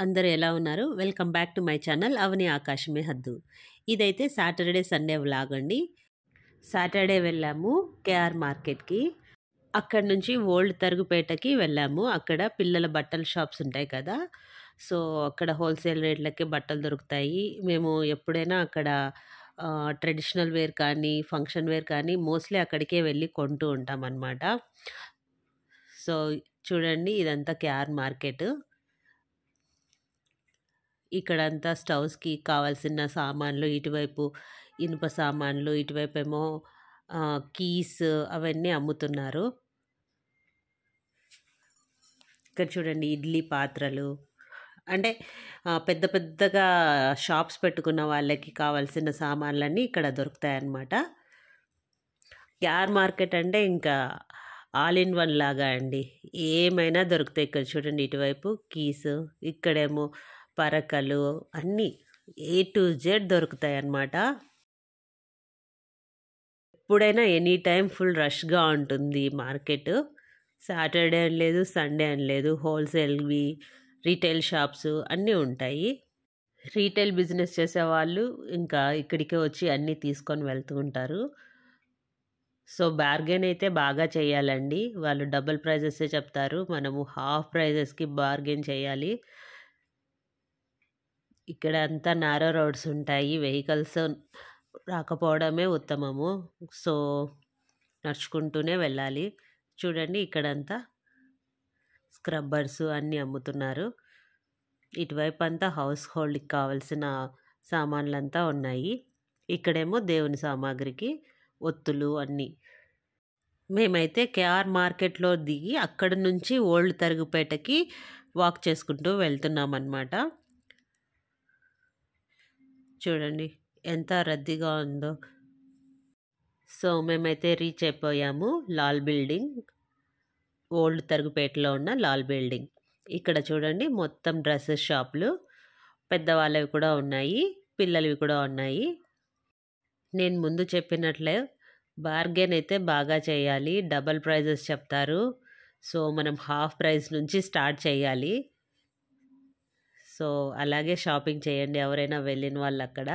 అందరూ ఎలా ఉన్నారు? Welcome back to my channel Avani ఆకాశమే హద్దు. ఇదైతే సాటర్డే సండే వ్లాగ్ అండి. సాటర్డే వెళ్ళాము కేఆర్ మార్కెట్కి. అక్కడ నుంచి ఓల్డ్ తరుగుపేటకి వెళ్ళాము. అక్కడ పిల్లల బట్టల షాప్స్ ఉంటాయి కదా, సో అక్కడ హోల్సేల్ రేట్లకే బట్టలు దొరుకుతాయి. మేము ఎప్పుడైనా అక్కడ ట్రెడిషనల్ వేర్ కానీ ఫంక్షన్ వేర్ కానీ మోస్ట్లీ అక్కడికే వెళ్ళి కొంటూ ఉంటాం అన్నమాట. సో చూడండి, ఇదంతా కేఆర్ మార్కెట్. ఇక్కడంతా స్టవ్స్కి కావాల్సిన సామాన్లు, ఇటువైపు ఇనుప సామాన్లు, ఇటువైపు ఏమో కీస్ అవన్నీ అమ్ముతున్నారు. ఇక్కడ చూడండి, ఇడ్లీ పాత్రలు, అంటే పెద్ద పెద్దగా షాప్స్ పెట్టుకున్న వాళ్ళకి కావాల్సిన సామాన్లన్నీ ఇక్కడ దొరుకుతాయి అన్నమాట. కేఆర్ మార్కెట్ అంటే ఇంకా ఆల్ ఇన్ వన్ లాగా అండి, ఏమైనా దొరుకుతాయి. ఇక్కడ చూడండి, ఇటువైపు కీస్, ఇక్కడేమో పరకలు, అన్నీ A to Z దొరుకుతాయి అన్నమాట. ఎప్పుడైనా ఎనీ టైం ఫుల్ రష్గా ఉంటుంది మార్కెట్. సాటర్డే అని లేదు, సండే అని లేదు, హోల్సేల్వి రీటైల్ షాప్స్ అన్నీ ఉంటాయి. రీటైల్ బిజినెస్ చేసేవాళ్ళు ఇంకా ఇక్కడికే వచ్చి అన్నీ తీసుకొని వెళ్తూ ఉంటారు. సో బార్గెన్ అయితే బాగా చేయాలండి. వాళ్ళు డబుల్ ప్రైజెసే చెప్తారు, మనము హాఫ్ ప్రైజెస్కి బార్గెన్ చేయాలి. ఇక్కడ అంతా నారో రోడ్స్ ఉంటాయి, వెహికల్స్ రాకపోవడమే ఉత్తమము. సో నడుచుకుంటూనే వెళ్ళాలి. చూడండి, ఇక్కడంతా స్క్రబ్బర్స్ అన్నీ అమ్ముతున్నారు. ఇటువైపు అంతా హౌస్ హోల్డ్కి కావాల్సిన సామాన్లంతా ఉన్నాయి. ఇక్కడేమో దేవుని సామాగ్రికి ఒత్తులు అన్నీ. మేమైతే కేఆర్ మార్కెట్లో దిగి అక్కడి నుంచి ఓల్డ్ తరుగుపేటకి వాక్ చేసుకుంటూ వెళ్తున్నాం అన్నమాట. చూడండి ఎంత రద్దీగా ఉందో. సో మేమైతే రీచ్ అయిపోయాము లాల్ బిల్డింగ్, ఓల్డ్ తరుగుపేటలో ఉన్న లాల్ బిల్డింగ్. ఇక్కడ చూడండి, మొత్తం డ్రెస్సెస్ షాపులు, పెద్దవాళ్ళవి కూడా ఉన్నాయి, పిల్లలవి కూడా ఉన్నాయి. నేను ముందు చెప్పినట్లే బార్గెన్ అయితే బాగా చేయాలి, డబల్ ప్రైజెస్ చెప్తారు. సో మనం హాఫ్ ప్రైస్ నుంచి స్టార్ట్ చేయాలి. సో అలాగే షాపింగ్ చేయండి ఎవరైనా వెళ్ళిన వాళ్ళు. అక్కడ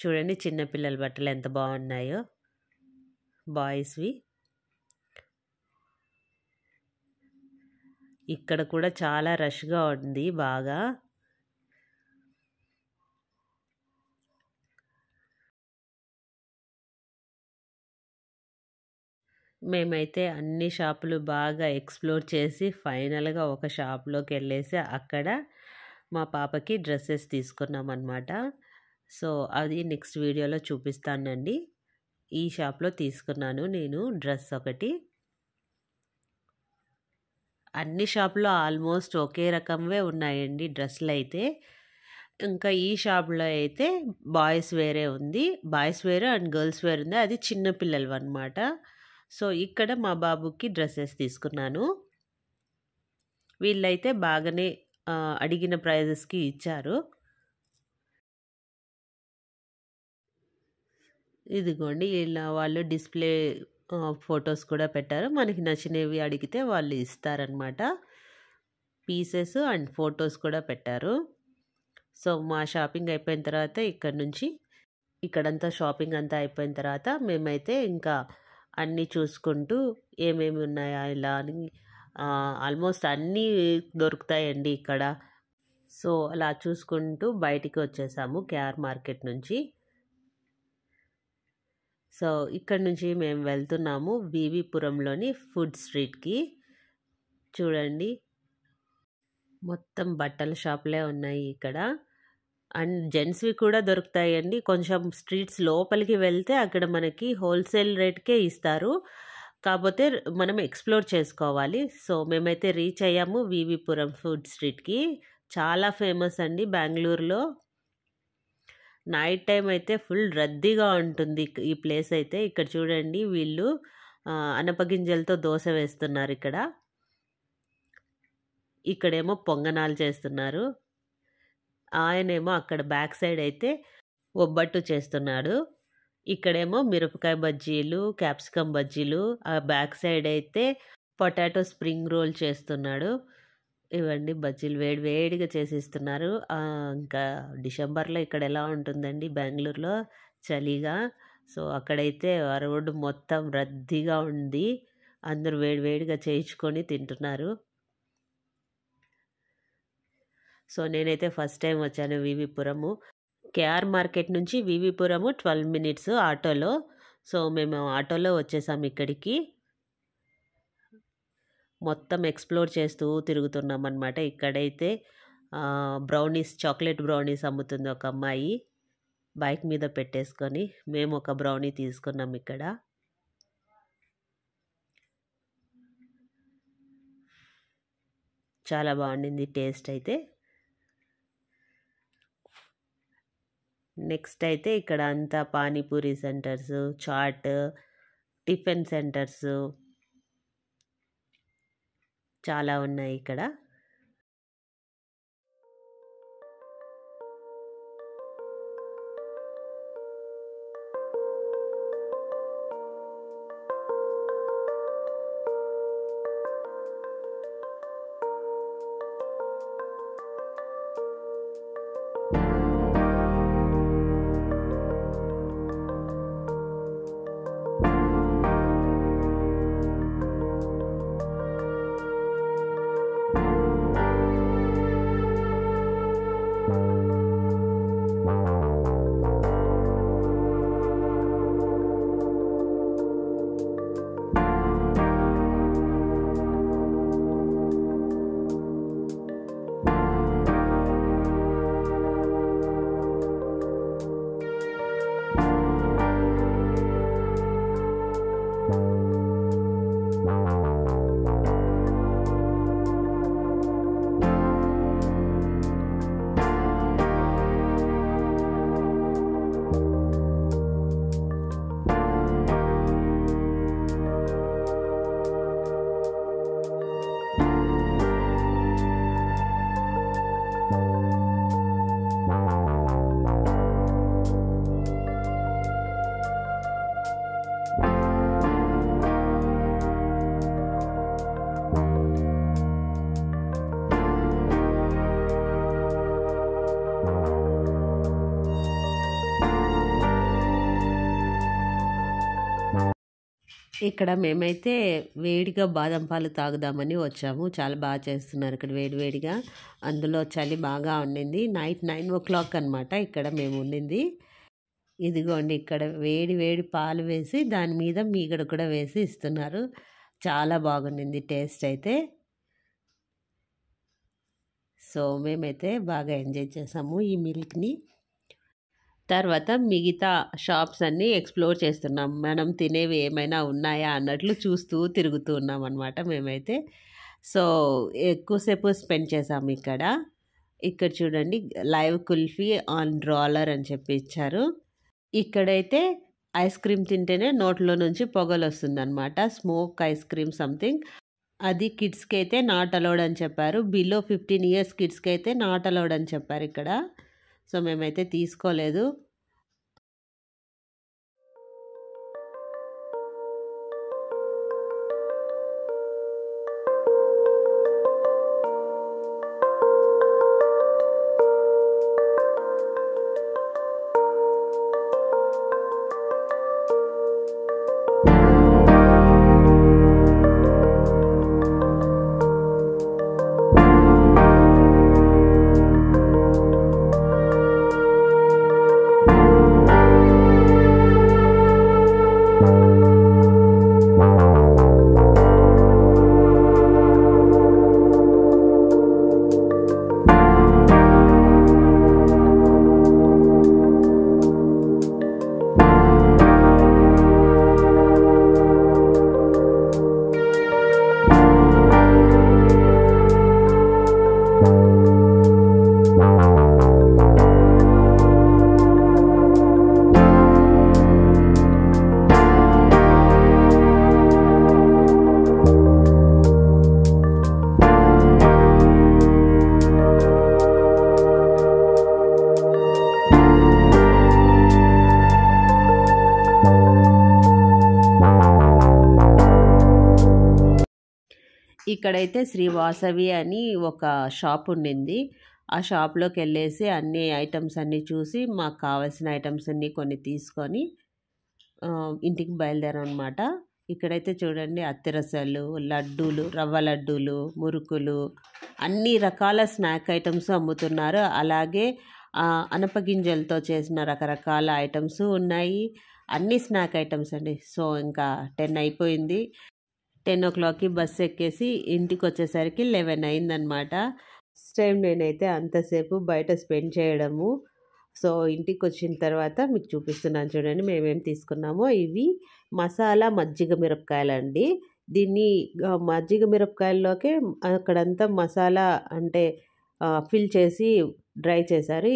చూడండి, చిన్నపిల్లల బట్టలు ఎంత బాగున్నాయో, బాయ్స్వి. ఇక్కడ కూడా చాలా రష్గా ఉంది బాగా. మేమైతే అన్ని షాపులు బాగా ఎక్స్ప్లోర్ చేసి ఫైనల్గా ఒక షాప్లోకి వెళ్ళేసి అక్కడ మా పాపకి డ్రెస్సెస్ తీసుకున్నాం అన్నమాట. సో అది నెక్స్ట్ వీడియోలో చూపిస్తానండి. ఈ షాప్లో తీసుకున్నాను నేను డ్రెస్ ఒకటి. అన్ని షాపులో ఆల్మోస్ట్ ఒకే రకంవే ఉన్నాయండి డ్రెస్సులు అయితే. ఇంకా ఈ షాప్లో అయితే బాయ్స్ వేరే ఉంది, బాయ్స్ వేర్ అండ్ గర్ల్స్ వేర్ ఉంది, అది చిన్నపిల్లలు అన్నమాట. సో ఇక్కడ మా బాబుకి డ్రెస్సెస్ తీసుకున్నాను. వీళ్ళైతే బాగానే అడిగిన ప్రైజెస్కి ఇచ్చారు. ఇదిగోండి, ఇలా వాళ్ళు డిస్ప్లే ఫొటోస్ కూడా పెట్టారు. మనకి నచ్చినవి అడిగితే వాళ్ళు ఇస్తారనమాట. పీసెస్ అండ్ ఫొటోస్ కూడా పెట్టారు. సో మా షాపింగ్ అయిపోయిన తర్వాత ఇక్కడంతా షాపింగ్ అంతా అయిపోయిన తర్వాత మేమైతే ఇంకా అన్నీ చూసుకుంటూ ఏమేమి ఉన్నాయా ఇలా అని, ఆల్మోస్ట్ అన్నీ దొరుకుతాయండి ఇక్కడ. సో అలా చూసుకుంటూ బయటికి వచ్చేసాము కేఆర్ మార్కెట్ నుంచి. సో ఇక్కడ నుంచి మేము వెళ్తున్నాము వీవీపురంలోని ఫుడ్ స్ట్రీట్కి. చూడండి, మొత్తం బట్టల షాపులే ఉన్నాయి ఇక్కడ, అండ్ జెంట్స్వి కూడా దొరుకుతాయండి. కొంచెం స్ట్రీట్స్ లోపలికి వెళ్తే అక్కడ మనకి హోల్సేల్ రేట్కే ఇస్తారు, కాకపోతే మనం ఎక్స్ప్లోర్ చేసుకోవాలి. సో మేమైతే రీచ్ అయ్యాము వీవీపురం ఫుడ్ స్ట్రీట్కి. చాలా ఫేమస్ అండి బెంగళూరులో. నైట్ టైం అయితే ఫుల్ రద్దీగా ఉంటుంది ఈ ప్లేస్ అయితే. ఇక్కడ చూడండి, వీళ్ళు అనపగింజలతో దోశ వేస్తున్నారు. ఇక్కడేమో పొంగనాలు చేస్తున్నారు. ఆయనేమో అక్కడ బ్యాక్ సైడ్ అయితే ఒబ్బట్టు చేస్తున్నాడు. ఇక్కడేమో మిరపకాయ బజ్జీలు, క్యాప్సికమ్ బజ్జీలు, ఆ బ్యాక్ సైడ్ అయితే పొటాటో స్ప్రింగ్ రోల్ చేస్తున్నాడు. ఇవండి బజ్జీలు వేడి వేడిగా చేసిస్తున్నారు. ఇంకా డిసెంబర్‌లో ఇక్కడ ఎలా ఉంటుందండి బెంగుళూరులో చలిగా. సో, అక్కడైతే ఆ రోడ్డు మొత్తం రద్దీగా ఉంది. అందరూ వేడి వేడిగా చేయించుకొని తింటున్నారు. సో, నేనైతే ఫస్ట్ టైం వచ్చాను వీవీపురము. కేఆర్ మార్కెట్ నుంచి వీవీపురము 12 మినిట్స్ ఆటోలో. సో, మేము ఆటోలో వచ్చేసాం ఇక్కడికి. మొత్తం ఎక్స్‌ప్లోర్ చేస్తూ తిరుగుతున్నామనమాట. ఇక్కడైతే బ్రౌనీస్, చాక్లెట్ బ్రౌనీస్ అమ్ముతుంది ఒక అమ్మాయి. బైక్ మీద పెట్టేసుకొని మేము ఒక బ్రౌనీ తీసుకున్నాం ఇక్కడ. చాలా బాగుండింది టేస్ట్ అయితే. నెక్స్ట్ అయితే ఇక్కడ అంతా panipuri centres, chaat, tiffin centres చాలా ఉన్నాయి ఇక్కడ. ఇక్కడ మేమైతే వేడిగా బాదం పాలు తాగుదామని వచ్చాము. చాలా బాగా చేస్తున్నారు ఇక్కడ వేడివేడిగా. అందులో చలి బాగా ఉండింది. నైట్ 9:00 అనమాట ఇక్కడ మేము ఉండింది. ఇదిగోండి ఇక్కడ వేడి వేడి పాలు వేసి దాని మీద మీగడ కూడా వేసి ఇస్తున్నారు. చాలా బాగుండింది టేస్ట్ అయితే. సో, మేమైతే బాగా ఎంజాయ్ చేసాము ఈ మిల్క్‌ని. తర్వాత మిగతా షాప్స్ అన్నీ ఎక్స్‌ప్లోర్ చేస్తున్నాం. మనం తినేవి ఏమైనా ఉన్నాయా అన్నట్లు చూస్తూ తిరుగుతూ ఉన్నామనమాట మేమైతే. సో, ఎక్కువసేపు స్పెండ్ చేసాము ఇక్కడ. ఇక్కడ చూడండి లైవ్ కుల్ఫీ ఆన్ రోలర్ అని చెప్పి ఇచ్చారు. ఇక్కడైతే ఐస్ క్రీమ్ తింటేనే నోట్లో నుంచి పొగలొస్తుందనమాట. Smoke ice cream something. అది కిడ్స్‌కి అయితే నాట్ అలౌడ్ అని చెప్పారు. బిలో 15 ఇయర్స్ కిడ్స్‌కి అయితే నాట్ అలౌడ్ అని చెప్పారు ఇక్కడ. సో, మేమైతే తీసుకోలేదు. ఇక్కడైతే శ్రీ వాసవి అని ఒక షాప్ ఉండింది. ఆ షాప్లోకి వెళ్ళేసి అన్ని ఐటమ్స్ అన్నీ చూసి మాకు కావాల్సిన ఐటమ్స్ అన్నీ కొన్ని తీసుకొని ఇంటికి బయలుదేరాం అనమాట. ఇక్కడైతే చూడండి అత్తిరసాలు, లడ్డూలు, రవ్వ లడ్డూలు, మురుకులు, అన్ని రకాల స్నాక్ ఐటమ్స్ అమ్ముతున్నారు. అలాగే అనపగింజలతో చేసిన రకరకాల ఐటమ్స్ ఉన్నాయి. అన్ని స్నాక్ ఐటమ్స్ అండి. సో ఇంకా 10 అయిపోయింది. 10 o'clockకి బస్సు ఎక్కేసి ఇంటికి వచ్చేసరికి 11 అయిందనమాట. ఫస్ట్ టైం నేనైతే అంతసేపు బయట స్పెండ్ చేయడము. సో ఇంటికి వచ్చిన తర్వాత మీకు చూపిస్తున్నాను చూడండి మేమేం తీసుకున్నామో. ఇవి మసాలా మజ్జిగ మిరపకాయలండి. దీన్ని మజ్జిగ మిరపకాయల్లోకే అక్కడంతా మసాలా అంటే ఫిల్ చేసి డ్రై చేశారు.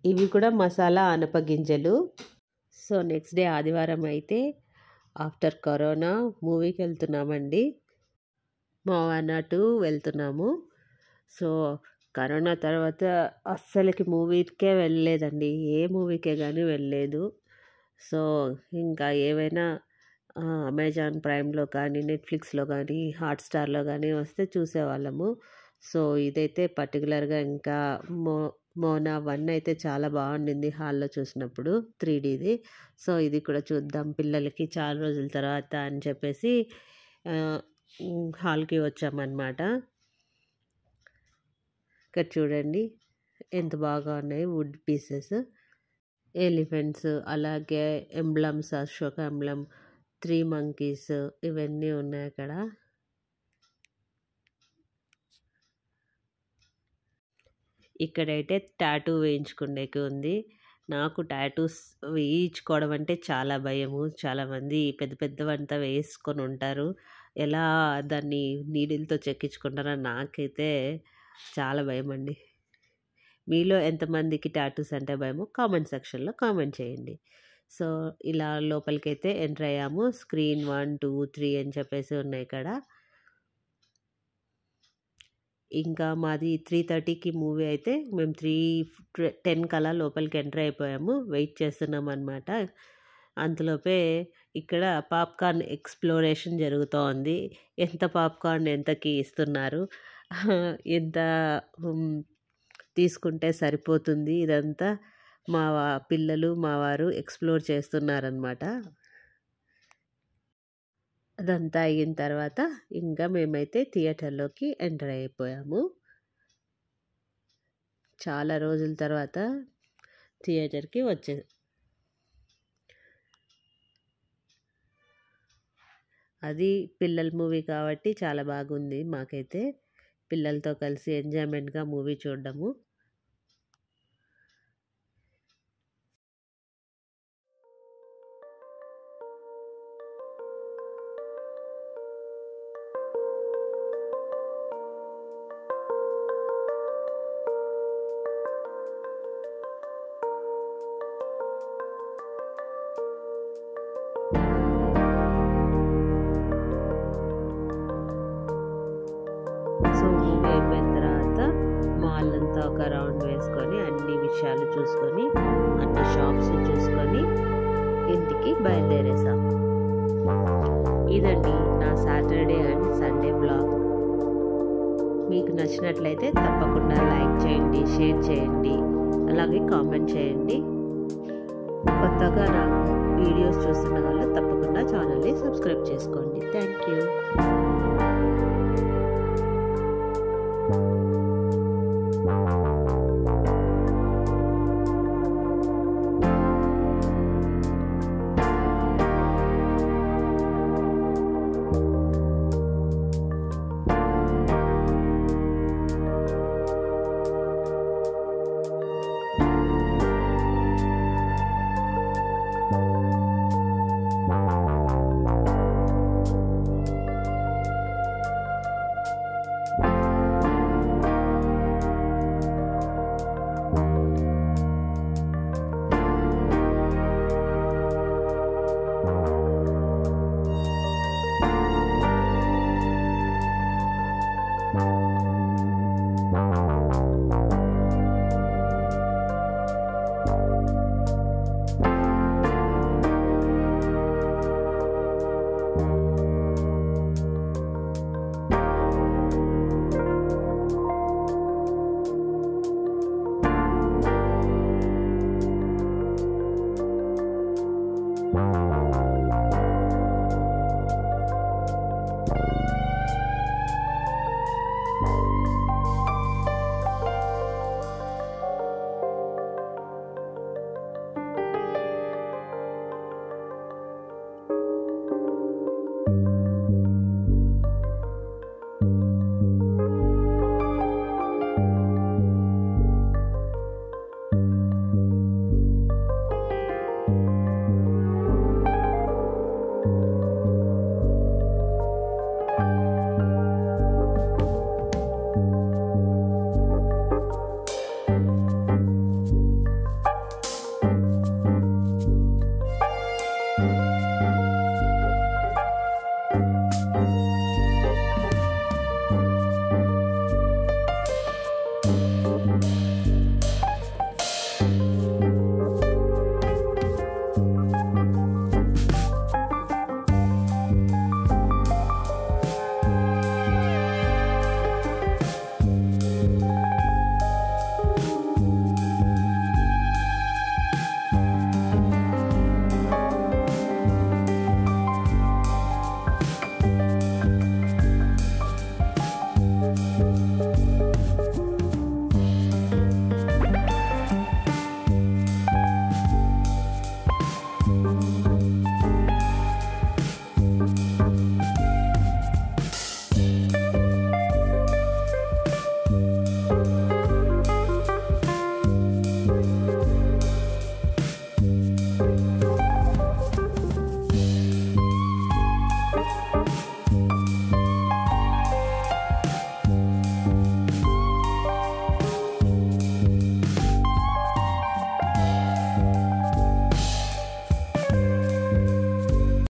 ఇవి కూడా మసాలా అనపగింజలు. సో నెక్స్ట్ డే ఆదివారం అయితే ఆఫ్టర్ కరోనా మూవీకి వెళ్తున్నామండి. మోవానా 2 వెళ్తున్నాము. సో కరోనా తర్వాత అస్సలకి మూవీకే వెళ్ళలేదండి. ఏ మూవీకే కానీ వెళ్ళలేదు. సో ఇంకా ఏవైనా అమెజాన్ ప్రైమ్లో కానీ, నెట్ఫ్లిక్స్లో కానీ, హాట్స్టార్లో కానీ వస్తే చూసేవాళ్ళము. సో ఇదైతే పర్టికులర్గా ఇంకా మోనా 1 అయితే చాలా బాగుండింది హాల్లో చూసినప్పుడు 3Dది. సో ఇది కూడా చూద్దాం పిల్లలకి చాలా రోజుల తర్వాత అని చెప్పేసి హాల్కి వచ్చామన్నమాట. ఇక్కడ చూడండి ఎంత బాగా ఉన్నాయి వుడ్ పీసెస్, ఎలిఫెంట్స్, అలాగే ఎంబ్లమ్స్, అశోక ఎంబ్లమ్, 3 monkeys ఇవన్నీ ఉన్నాయి అక్కడ. ఇక్కడైతే టాటూ వేయించుకునేకి ఉంది. నాకు టాటూస్ వేయించుకోవడం అంటే చాలా భయము. చాలామంది పెద్ద పెద్దవంతా వేసుకొని ఉంటారు. ఎలా దాన్ని నీడిల్తో చెక్కించుకుంటారో నాకైతే చాలా భయం అండి. మీలో ఎంతమందికి టాటూస్ అంటే భయమో కామెంట్ సెక్షన్లో కామెంట్ చేయండి. సో ఇలా లోపలికైతే ఎంటర్ అయ్యాము. స్క్రీన్ 1, 2, 3 అని చెప్పేసి ఉన్నాయి ఇక్కడ. ఇంకా మాది 3:30కి మూవీ అయితే మేము 3:10 కల్లా లోపలికి ఎంటర్ అయిపోయాము. వెయిట్ చేస్తున్నాం అనమాట. అంతలోపే ఇక్కడ పాప్కార్న్ ఎక్స్ప్లోరేషన్ జరుగుతోంది. ఎంత పాప్కార్న్ ఎంతకి ఇస్తున్నారు, ఎంత తీసుకుంటే సరిపోతుంది, ఇదంతా మా పిల్లలు మా వారు ఎక్స్ప్లోర్ చేస్తున్నారనమాట. అదంతా అయిన తర్వాత ఇంకా మేమైతే థియేటర్లోకి ఎంటర్ అయిపోయాము. చాలా రోజుల తర్వాత థియేటర్కి అది పిల్లల మూవీ కాబట్టి చాలా బాగుంది. మాకైతే పిల్లలతో కలిసి ఎంజాయ్మెంట్గా మూవీ చూడడము. సో మూవీ అయిపోయిన తర్వాత మాల్ అంతా ఒక రౌండ్ వేసుకొని అన్ని విషయాలు చూసుకొని అన్ని షాప్స్ చూసుకొని ఇంటికి బయలుదేరేసాం. ఇదండి నా సాటర్డే అండ్ సండే బ్లాగ్. మీకు నచ్చినట్లయితే తప్పకుండా లైక్ చేయండి, షేర్ చేయండి, అలాగే కామెంట్ చేయండి. కొత్తగా నా వీడియోస్ చూస్తున్న వాళ్ళు తప్పకుండా ఛానల్ని సబ్స్క్రైబ్ చేసుకోండి. Thank you.